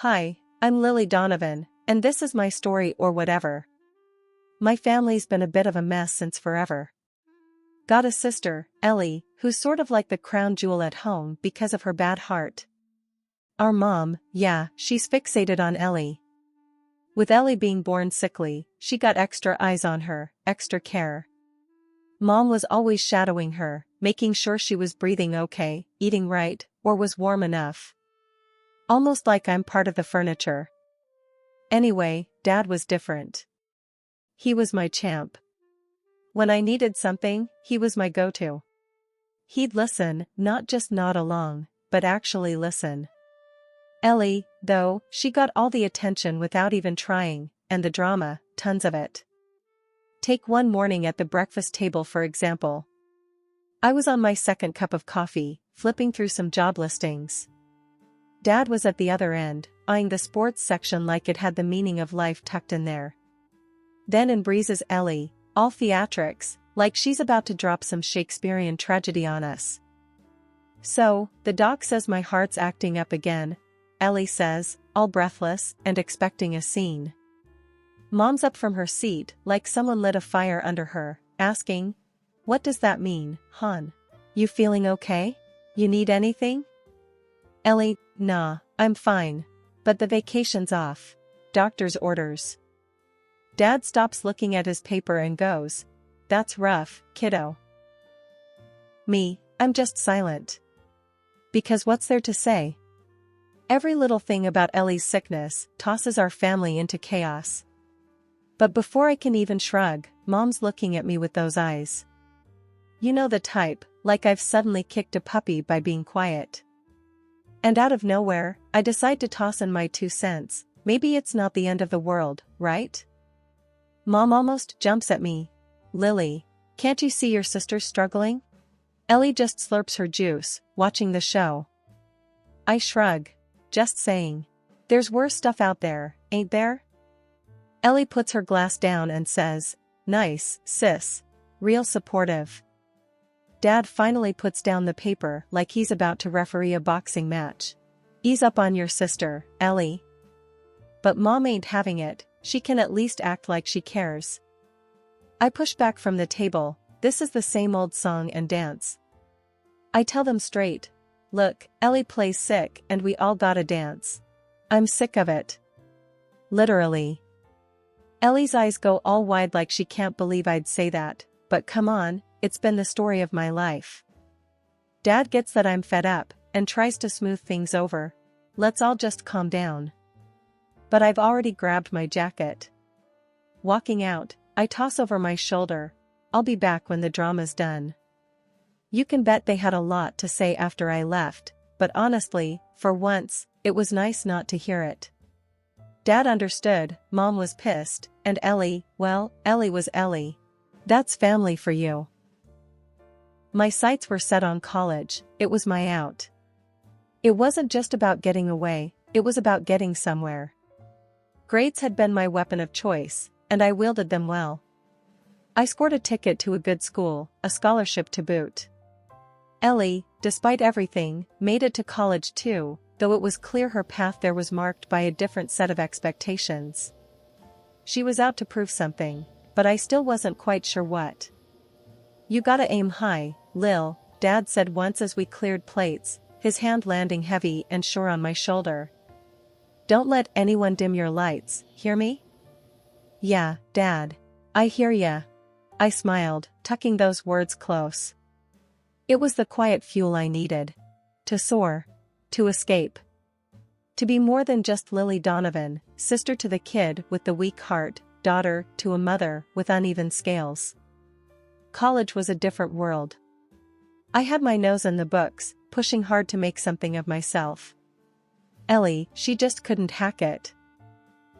Hi, I'm Lily Donovan, and this is my story or whatever. My family's been a bit of a mess since forever. Got a sister, Ellie, who's sort of like the crown jewel at home because of her bad heart. Our mom, yeah, she's fixated on Ellie. With Ellie being born sickly, she got extra eyes on her, extra care. Mom was always shadowing her, making sure she was breathing okay, eating right, or was warm enough. Almost like I'm part of the furniture. Anyway, Dad was different. He was my champ. When I needed something, he was my go-to. He'd listen, not just nod along, but actually listen. Ellie, though, she got all the attention without even trying, and the drama, tons of it. Take one morning at the breakfast table for example. I was on my second cup of coffee, flipping through some job listings. Dad was at the other end, eyeing the sports section like it had the meaning of life tucked in there. Then in breezes Ellie, all theatrics, like she's about to drop some Shakespearean tragedy on us. So, the doc says my heart's acting up again, Ellie says, all breathless and expecting a scene. Mom's up from her seat like someone lit a fire under her, asking, "What does that mean, hon? You feeling okay? You need anything?" Ellie, "Nah, I'm fine. But the vacation's off. Doctor's orders." Dad stops looking at his paper and goes, "That's rough, kiddo." Me, I'm just silent. Because what's there to say? Every little thing about Ellie's sickness tosses our family into chaos. But before I can even shrug, Mom's looking at me with those eyes. You know the type, like I've suddenly kicked a puppy by being quiet. And out of nowhere, I decide to toss in my 2 cents, maybe it's not the end of the world, right? Mom almost jumps at me. "Lily, can't you see your sister's struggling?" Ellie just slurps her juice, watching the show. I shrug. Just saying. There's worse stuff out there, ain't there? Ellie puts her glass down and says, "Nice, sis. Real supportive." Dad finally puts down the paper like he's about to referee a boxing match. "Ease up on your sister, Ellie." But Mom ain't having it, she can at least act like she cares. I push back from the table, this is the same old song and dance. I tell them straight, "Look, Ellie plays sick and we all gotta dance. I'm sick of it." Literally. Ellie's eyes go all wide like she can't believe I'd say that, but come on, it's been the story of my life. Dad gets that I'm fed up, and tries to smooth things over. Let's all just calm down. But I've already grabbed my jacket. Walking out, I toss over my shoulder, "I'll be back when the drama's done." You can bet they had a lot to say after I left, but honestly, for once, it was nice not to hear it. Dad understood, Mom was pissed, and Ellie, well, Ellie was Ellie. That's family for you. My sights were set on college, it was my out. It wasn't just about getting away, it was about getting somewhere. Grades had been my weapon of choice, and I wielded them well. I scored a ticket to a good school, a scholarship to boot. Ellie, despite everything, made it to college too, though it was clear her path there was marked by a different set of expectations. She was out to prove something, but I still wasn't quite sure what. "You gotta aim high, Lil," Dad said once as we cleared plates, his hand landing heavy and sure on my shoulder. "Don't let anyone dim your lights, hear me?" "Yeah, Dad. I hear ya." I smiled, tucking those words close. It was the quiet fuel I needed. To soar. To escape. To be more than just Lily Donovan, sister to the kid with the weak heart, daughter to a mother with uneven scales. College was a different world. I had my nose in the books, pushing hard to make something of myself. Ellie, she just couldn't hack it.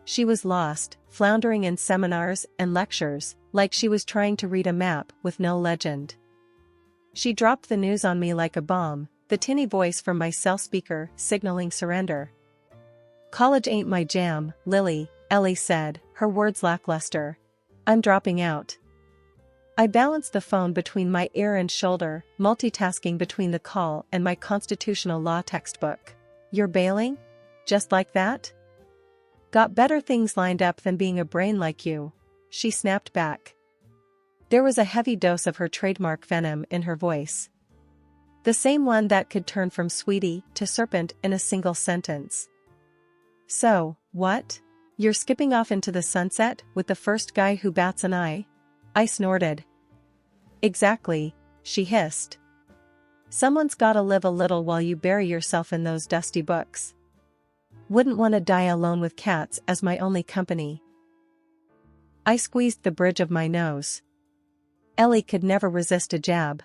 She was lost, floundering in seminars and lectures, like she was trying to read a map with no legend. She dropped the news on me like a bomb, the tinny voice from my cell speaker signaling surrender. "College ain't my jam, Lily," Ellie said, her words lackluster. "I'm dropping out." I balanced the phone between my ear and shoulder, multitasking between the call and my constitutional law textbook. "You're bailing?" Just like that? Got better things lined up than being a brain like you, she snapped back. There was a heavy dose of her trademark venom in her voice. The same one that could turn from sweetie to serpent in a single sentence. So, what? You're skipping off into the sunset with the first guy who bats an eye? I snorted. Exactly, she hissed. Someone's gotta live a little while you bury yourself in those dusty books. Wouldn't want to die alone with cats as my only company. I squeezed the bridge of my nose. Ellie could never resist a jab.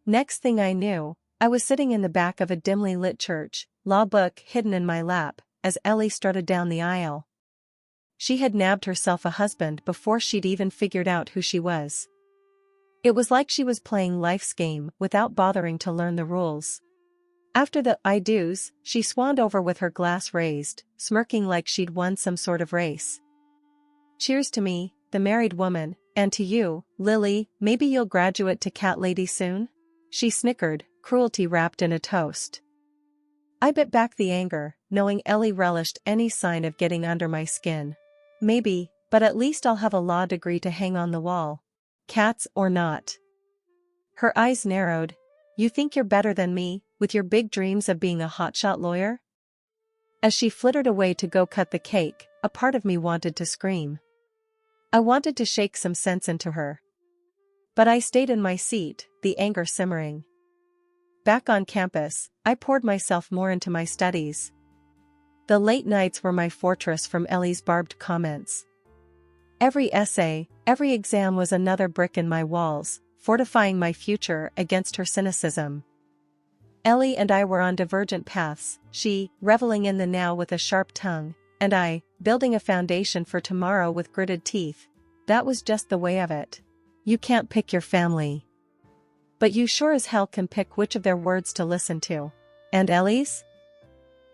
Next thing I knew, I was sitting in the back of a dimly lit church, law book hidden in my lap, as Ellie strutted down the aisle. She had nabbed herself a husband before she'd even figured out who she was. It was like she was playing life's game without bothering to learn the rules. After the I do's, she swanned over with her glass raised, smirking like she'd won some sort of race. Cheers to me, the married woman, and to you, Lily, maybe you'll graduate to cat lady soon? She snickered, cruelty wrapped in a toast. I bit back the anger, knowing Ellie relished any sign of getting under my skin. Maybe, but at least I'll have a law degree to hang on the wall. Cats or not. Her eyes narrowed. You think you're better than me, with your big dreams of being a hotshot lawyer? As she flittered away to go cut the cake, a part of me wanted to scream. I wanted to shake some sense into her. But I stayed in my seat, the anger simmering. Back on campus, I poured myself more into my studies. The late nights were my fortress from Ellie's barbed comments. Every essay, every exam was another brick in my walls, fortifying my future against her cynicism. Ellie and I were on divergent paths, she, reveling in the now with a sharp tongue, and I, building a foundation for tomorrow with gritted teeth. That was just the way of it. You can't pick your family. But you sure as hell can pick which of their words to listen to. And Ellie's?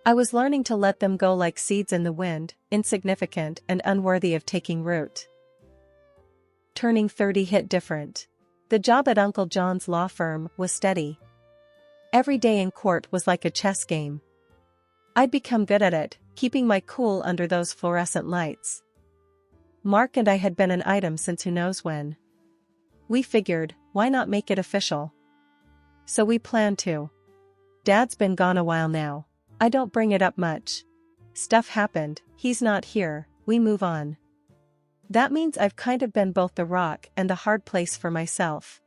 I was learning to let them go like seeds in the wind, insignificant and unworthy of taking root. Turning 30 hit different. The job at Uncle John's law firm was steady. Every day in court was like a chess game. I'd become good at it, keeping my cool under those fluorescent lights. Mark and I had been an item since who knows when. We figured, why not make it official? So we planned to. Dad's been gone a while now. I don't bring it up much. Stuff happened, he's not here, we move on. That means I've kind of been both the rock and the hard place for myself.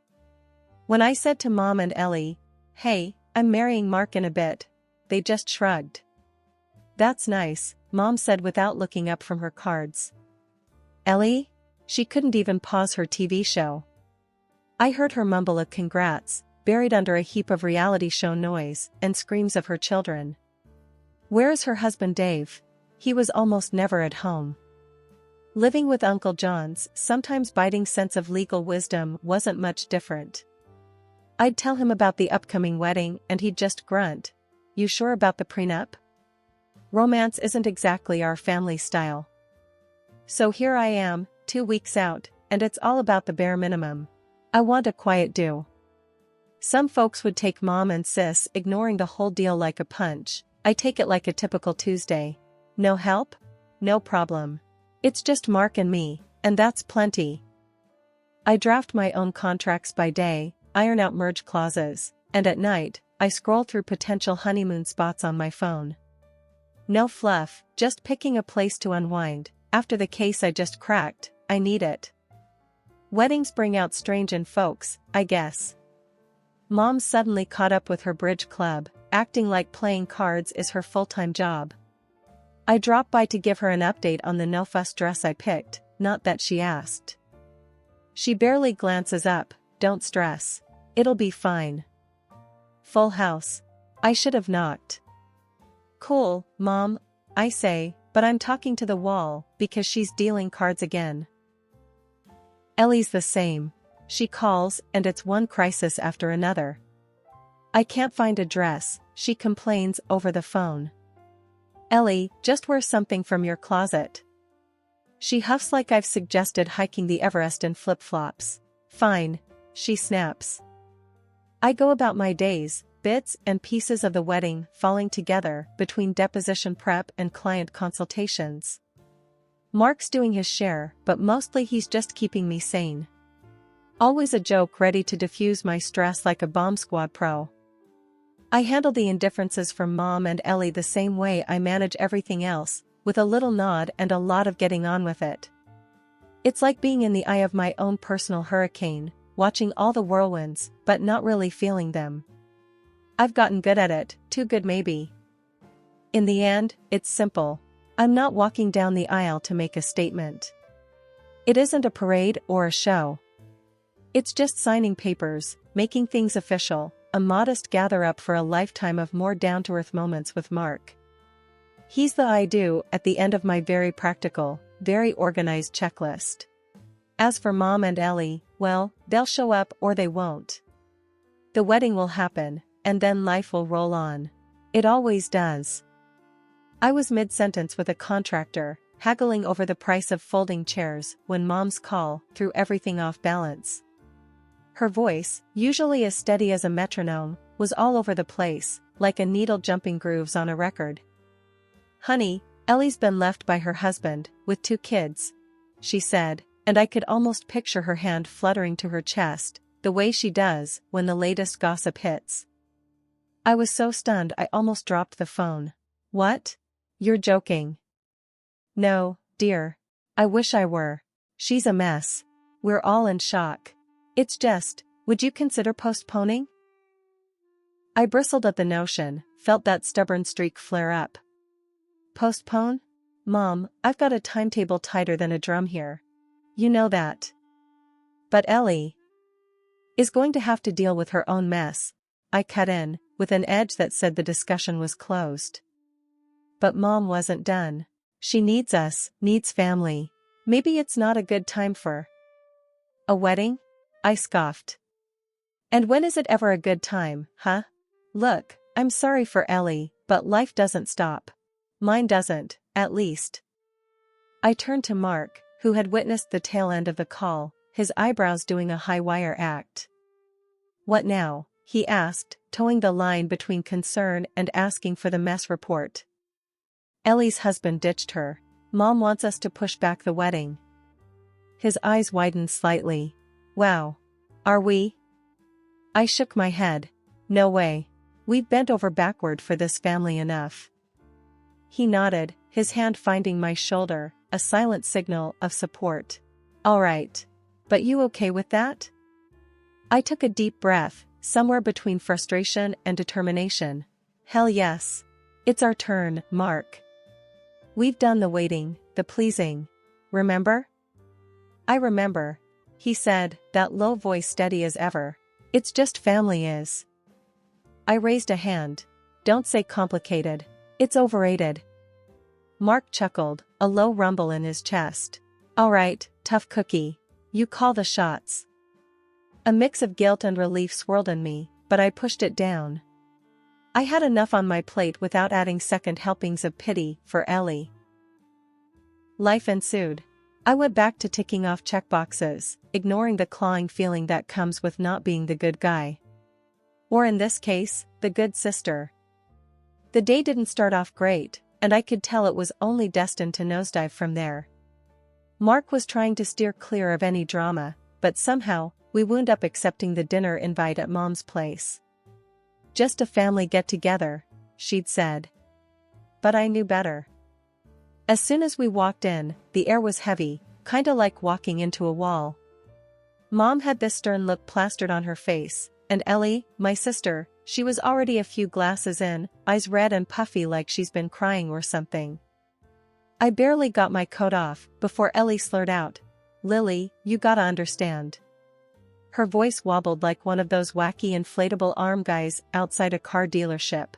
When I said to Mom and Ellie, hey, I'm marrying Mark in a bit, they just shrugged. That's nice, Mom said without looking up from her cards. Ellie? She couldn't even pause her TV show. I heard her mumble a congrats, buried under a heap of reality show noise and screams of her children. Where is her husband Dave? He was almost never at home. Living with Uncle John's sometimes biting sense of legal wisdom wasn't much different. I'd tell him about the upcoming wedding and he'd just grunt. You sure about the prenup? Romance isn't exactly our family style. So here I am, 2 weeks out, and it's all about the bare minimum. I want a quiet do. Some folks would take Mom and Sis ignoring the whole deal like a punch. I take it like a typical Tuesday. No help? No problem. It's just Mark and me, and that's plenty. I draft my own contracts by day, iron out merge clauses, and at night, I scroll through potential honeymoon spots on my phone. No fluff, just picking a place to unwind. After the case I just cracked, I need it. Weddings bring out strange in folks, I guess. Mom suddenly caught up with her bridge club, acting like playing cards is her full-time job. I dropped by to give her an update on the no-fuss dress I picked, not that she asked. She barely glances up, don't stress. It'll be fine. Full house. I should have knocked. Cool, Mom, I say, but I'm talking to the wall, because she's dealing cards again. Ellie's the same. She calls, and it's one crisis after another. I can't find a dress, she complains over the phone. Ellie, just wear something from your closet. She huffs like I've suggested hiking the Everest in flip-flops. Fine, she snaps. I go about my days, bits and pieces of the wedding falling together between deposition prep and client consultations. Mark's doing his share, but mostly he's just keeping me sane. Always a joke ready to diffuse my stress like a bomb squad pro. I handle the indifferences from Mom and Ellie the same way I manage everything else, with a little nod and a lot of getting on with it. It's like being in the eye of my own personal hurricane, watching all the whirlwinds, but not really feeling them. I've gotten good at it, too good maybe. In the end, it's simple. I'm not walking down the aisle to make a statement. It isn't a parade or a show. It's just signing papers, making things official, a modest gather-up for a lifetime of more down-to-earth moments with Mark. He's the I do at the end of my very practical, very organized checklist. As for Mom and Ellie, well, they'll show up or they won't. The wedding will happen, and then life will roll on. It always does. I was mid-sentence with a contractor, haggling over the price of folding chairs, when Mom's call threw everything off balance. Her voice, usually as steady as a metronome, was all over the place, like a needle jumping grooves on a record. "Honey, Ellie's been left by her husband, with 2 kids," she said, and I could almost picture her hand fluttering to her chest, the way she does when the latest gossip hits. I was so stunned I almost dropped the phone. "What? You're joking." "No, dear. I wish I were. She's a mess. We're all in shock. It's just, would you consider postponing?" I bristled at the notion, felt that stubborn streak flare up. "Postpone? Mom, I've got a timetable tighter than a drum here. You know that." "But Ellie is going to have to deal with her own mess," I cut in, with an edge that said the discussion was closed. But Mom wasn't done. "She needs us, needs family. Maybe it's not a good time for a wedding?" I scoffed. "And when is it ever a good time, huh? Look, I'm sorry for Ellie, but life doesn't stop. Mine doesn't, at least." I turned to Mark, who had witnessed the tail end of the call, his eyebrows doing a high-wire act. "What now?" he asked, towing the line between concern and asking for the mess report. "Ellie's husband ditched her. Mom wants us to push back the wedding." His eyes widened slightly. "Wow. Are we?" I shook my head. "No way. We've bent over backward for this family enough." He nodded, his hand finding my shoulder, a silent signal of support. "All right. But you okay with that?" I took a deep breath, somewhere between frustration and determination. "Hell yes. It's our turn, Mark. We've done the waiting, the pleasing. Remember?" "I remember," he said, that low voice steady as ever. "It's just family is." I raised a hand. "Don't say complicated. It's overrated." Mark chuckled, a low rumble in his chest. "All right, tough cookie. You call the shots." A mix of guilt and relief swirled in me, but I pushed it down. I had enough on my plate without adding second helpings of pity for Ellie. Life ensued. I went back to ticking off checkboxes, ignoring the clawing feeling that comes with not being the good guy. Or in this case, the good sister. The day didn't start off great, and I could tell it was only destined to nosedive from there. Mark was trying to steer clear of any drama, but somehow, we wound up accepting the dinner invite at Mom's place. "Just a family get-together," she'd said. But I knew better. As soon as we walked in, the air was heavy, kinda like walking into a wall. Mom had this stern look plastered on her face, and Ellie, my sister, she was already a few glasses in, eyes red and puffy like she's been crying or something. I barely got my coat off before Ellie slurred out, "Lily, you gotta understand." Her voice wobbled like one of those wacky inflatable arm guys outside a car dealership.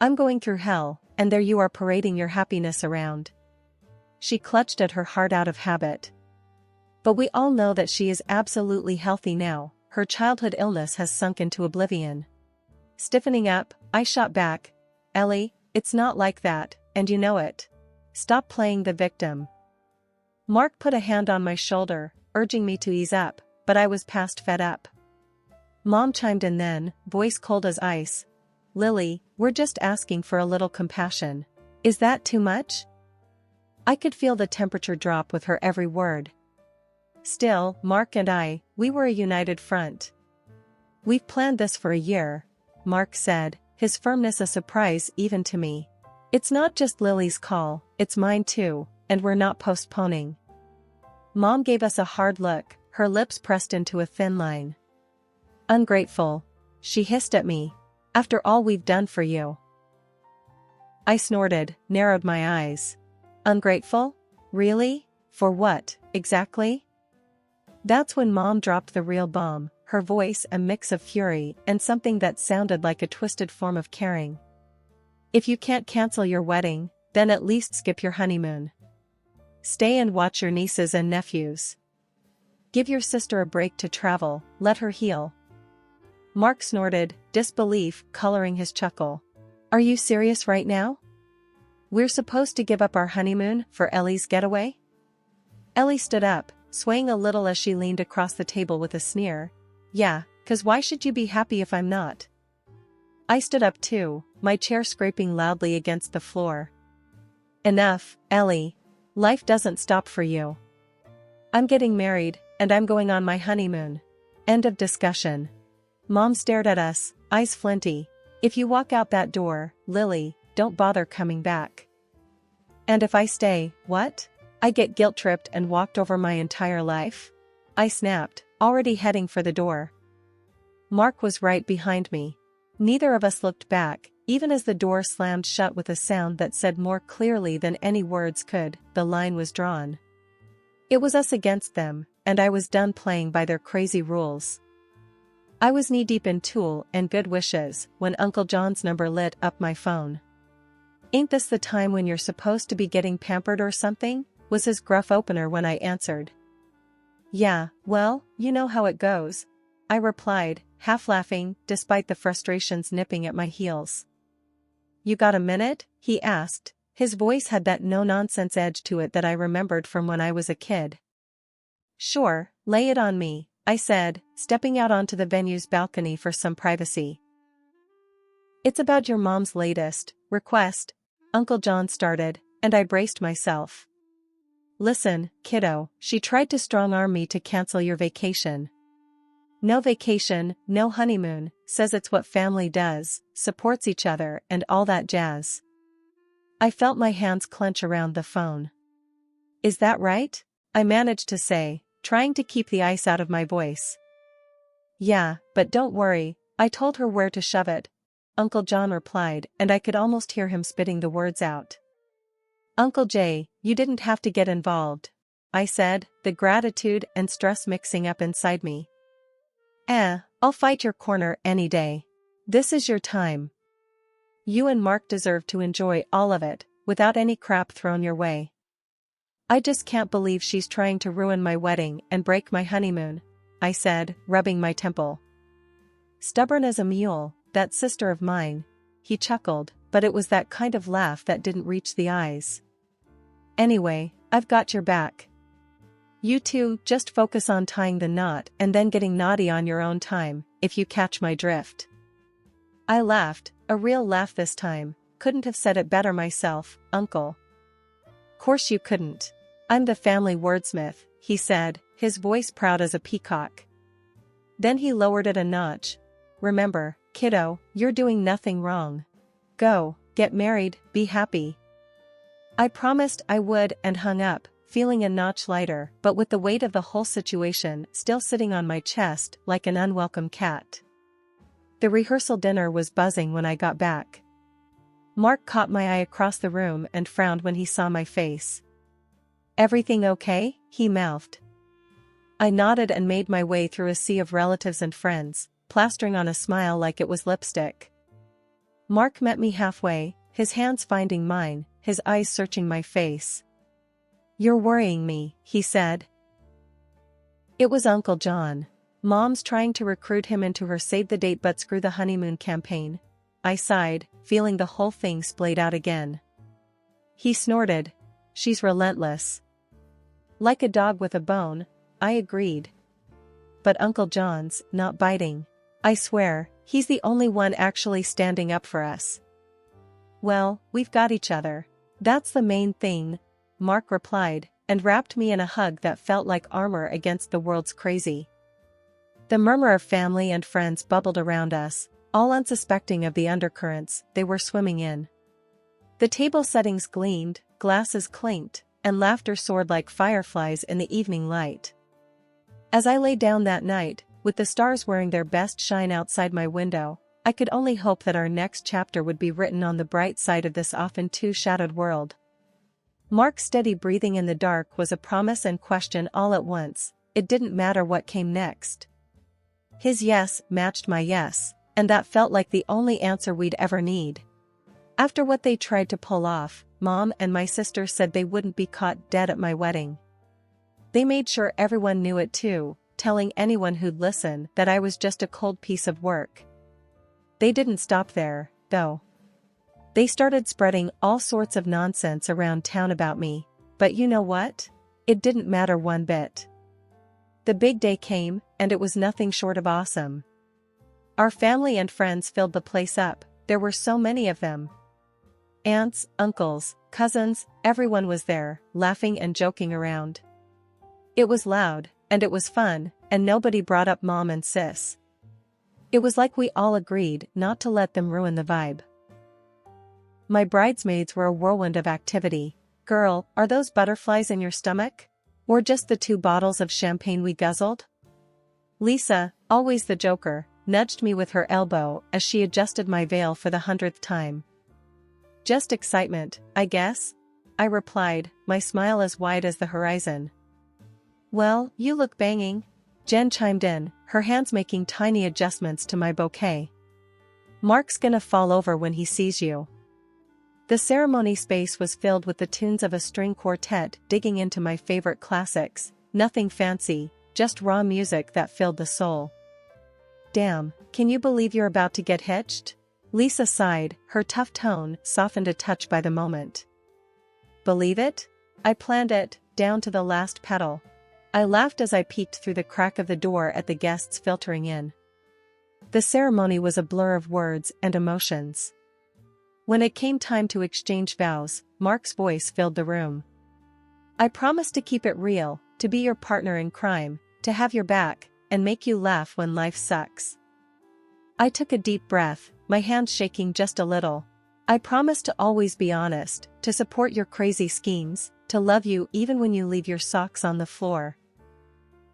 "I'm going through hell, and there you are parading your happiness around." She clutched at her heart out of habit. "But we all know that she is absolutely healthy now, her childhood illness has sunk into oblivion." Stiffening up, I shot back, "Ellie, it's not like that, and you know it. Stop playing the victim." Mark put a hand on my shoulder, urging me to ease up, but I was past fed up. Mom chimed in then, voice cold as ice. Lily, we're just asking for a little compassion. Is that too much? I could feel the temperature drop with her every word. Still, Mark and we were a united front. We've planned this for a year, Mark said, his firmness a surprise even to me. It's not just Lily's call, it's mine too, and we're not postponing. Mom gave us a hard look, her lips pressed into a thin line. Ungrateful, she hissed at me. After all we've done for you. I snorted, narrowed my eyes. Ungrateful? Really? For what, exactly? That's when Mom dropped the real bomb, her voice a mix of fury and something that sounded like a twisted form of caring. If you can't cancel your wedding, then at least skip your honeymoon. Stay and watch your nieces and nephews. Give your sister a break to travel, let her heal. Mark snorted, disbelief coloring his chuckle. Are you serious right now? We're supposed to give up our honeymoon for Ellie's getaway? Ellie stood up, swaying a little as she leaned across the table with a sneer. Yeah, 'cause why should you be happy if I'm not? I stood up too, my chair scraping loudly against the floor. Enough, Ellie. Life doesn't stop for you. I'm getting married, and I'm going on my honeymoon. End of discussion. Mom stared at us, eyes flinty. If you walk out that door, Lily, don't bother coming back. And if I stay, what? I get guilt-tripped and walked over my entire life? I snapped, already heading for the door. Mark was right behind me. Neither of us looked back, even as the door slammed shut with a sound that said more clearly than any words could, the line was drawn. It was us against them, and I was done playing by their crazy rules. I was knee-deep in Tool and Good Wishes when Uncle John's number lit up my phone. Ain't this the time when you're supposed to be getting pampered or something? Was his gruff opener when I answered. Yeah, well, you know how it goes, I replied, half laughing, despite the frustrations nipping at my heels. You got a minute? He asked. His voice had that no-nonsense edge to it that I remembered from when I was a kid. Sure, lay it on me, I said, stepping out onto the venue's balcony for some privacy. It's about your mom's latest request, Uncle John started, and I braced myself. Listen, kiddo, she tried to strong-arm me to cancel your vacation. No vacation, no honeymoon, says it's what family does, supports each other and all that jazz. I felt my hands clench around the phone. Is that right? I managed to say, trying to keep the ice out of my voice. Yeah, but don't worry, I told her where to shove it, Uncle John replied, and I could almost hear him spitting the words out. Uncle Jay, you didn't have to get involved, I said, the gratitude and stress mixing up inside me. I'll fight your corner any day. This is your time. You and Mark deserve to enjoy all of it, without any crap thrown your way. I just can't believe she's trying to ruin my wedding and break my honeymoon, I said, rubbing my temple. Stubborn as a mule, that sister of mine, he chuckled, but it was that kind of laugh that didn't reach the eyes. Anyway, I've got your back. You two just focus on tying the knot and then getting naughty on your own time, if you catch my drift. I laughed, a real laugh this time. Couldn't have said it better myself, Uncle. Course you couldn't. I'm the family wordsmith, he said, his voice proud as a peacock. Then he lowered it a notch. Remember, kiddo, you're doing nothing wrong. Go, get married, be happy. I promised I would and hung up, feeling a notch lighter, but with the weight of the whole situation still sitting on my chest like an unwelcome cat. The rehearsal dinner was buzzing when I got back. Mark caught my eye across the room and frowned when he saw my face. Everything okay? He mouthed. I nodded and made my way through a sea of relatives and friends, plastering on a smile like it was lipstick. Mark met me halfway, his hands finding mine, his eyes searching my face. You're worrying me, he said. It was Uncle John. Mom's trying to recruit him into her save the date but screw the honeymoon campaign. I sighed, feeling the whole thing splayed out again. He snorted. She's relentless. Like a dog with a bone, I agreed. But Uncle John's not biting. I swear, he's the only one actually standing up for us. Well, we've got each other. That's the main thing, Mark replied, and wrapped me in a hug that felt like armor against the world's crazy. The murmur of family and friends bubbled around us, all unsuspecting of the undercurrents they were swimming in. The table settings gleamed, glasses clinked, and laughter soared like fireflies in the evening light. As I lay down that night, with the stars wearing their best shine outside my window, I could only hope that our next chapter would be written on the bright side of this often too-shadowed world. Mark's steady breathing in the dark was a promise and question all at once. It didn't matter what came next. His yes matched my yes, and that felt like the only answer we'd ever need. After what they tried to pull off, Mom and my sister said they wouldn't be caught dead at my wedding. They made sure everyone knew it too, telling anyone who'd listen that I was just a cold piece of work. They didn't stop there, though. They started spreading all sorts of nonsense around town about me, but you know what? It didn't matter one bit. The big day came, and it was nothing short of awesome. Our family and friends filled the place up. There were so many of them. Aunts, uncles, cousins, everyone was there, laughing and joking around. It was loud, and it was fun, and nobody brought up Mom and Sis. It was like we all agreed not to let them ruin the vibe. My bridesmaids were a whirlwind of activity. Girl, are those butterflies in your stomach? Or just the 2 bottles of champagne we guzzled? Lisa, always the joker, nudged me with her elbow as she adjusted my veil for the 100th time. Just excitement, I guess, I replied, my smile as wide as the horizon. Well, you look banging, Jen chimed in, her hands making tiny adjustments to my bouquet. Mark's gonna fall over when he sees you. The ceremony space was filled with the tunes of a string quartet digging into my favorite classics, nothing fancy, just raw music that filled the soul. Damn, can you believe you're about to get hitched? Lisa sighed, her tough tone softened a touch by the moment. Believe it? I planned it, down to the last petal. I laughed as I peeked through the crack of the door at the guests filtering in. The ceremony was a blur of words and emotions. When it came time to exchange vows, Mark's voice filled the room. I promise to keep it real, to be your partner in crime, to have your back, and make you laugh when life sucks. I took a deep breath, my hands shaking just a little. I promise to always be honest, to support your crazy schemes, to love you even when you leave your socks on the floor.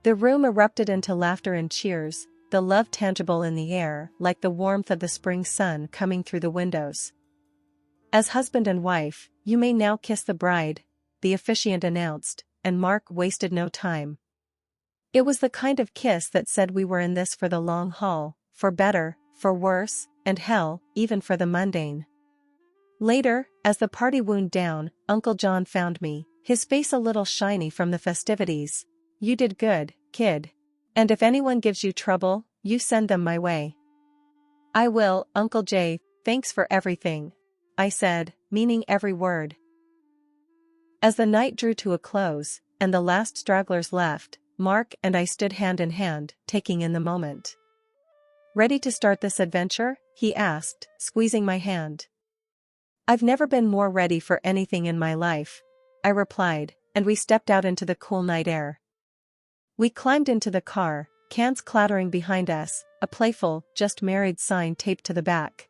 The room erupted into laughter and cheers, the love tangible in the air, like the warmth of the spring sun coming through the windows. As husband and wife, you may now kiss the bride, the officiant announced, and Mark wasted no time. It was the kind of kiss that said we were in this for the long haul, for better, for worse, and hell, even for the mundane. Later, as the party wound down, Uncle John found me, his face a little shiny from the festivities. You did good, kid. And if anyone gives you trouble, you send them my way. I will, Uncle Jay, thanks for everything, I said, meaning every word. As the night drew to a close, and the last stragglers left, Mark and I stood hand in hand, taking in the moment. Ready to start this adventure? He asked, squeezing my hand. I've never been more ready for anything in my life, I replied, and we stepped out into the cool night air. We climbed into the car, cans clattering behind us, a playful, just married sign taped to the back.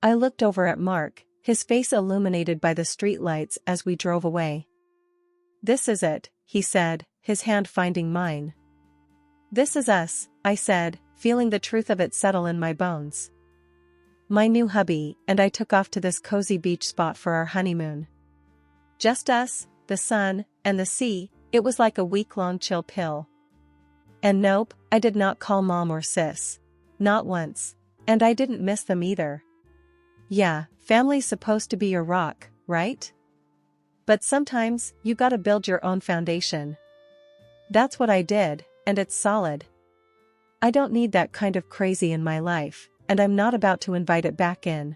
I looked over at Mark, his face illuminated by the streetlights as we drove away. This is it, he said, his hand finding mine. This is us, I said, feeling the truth of it settle in my bones. My new hubby and I took off to this cozy beach spot for our honeymoon. Just us, the sun, and the sea. It was like a week-long chill pill. And nope, I did not call Mom or Sis. Not once. And I didn't miss them either. Yeah, family's supposed to be your rock, right? But sometimes, you gotta build your own foundation. That's what I did, and it's solid. I don't need that kind of crazy in my life, and I'm not about to invite it back in.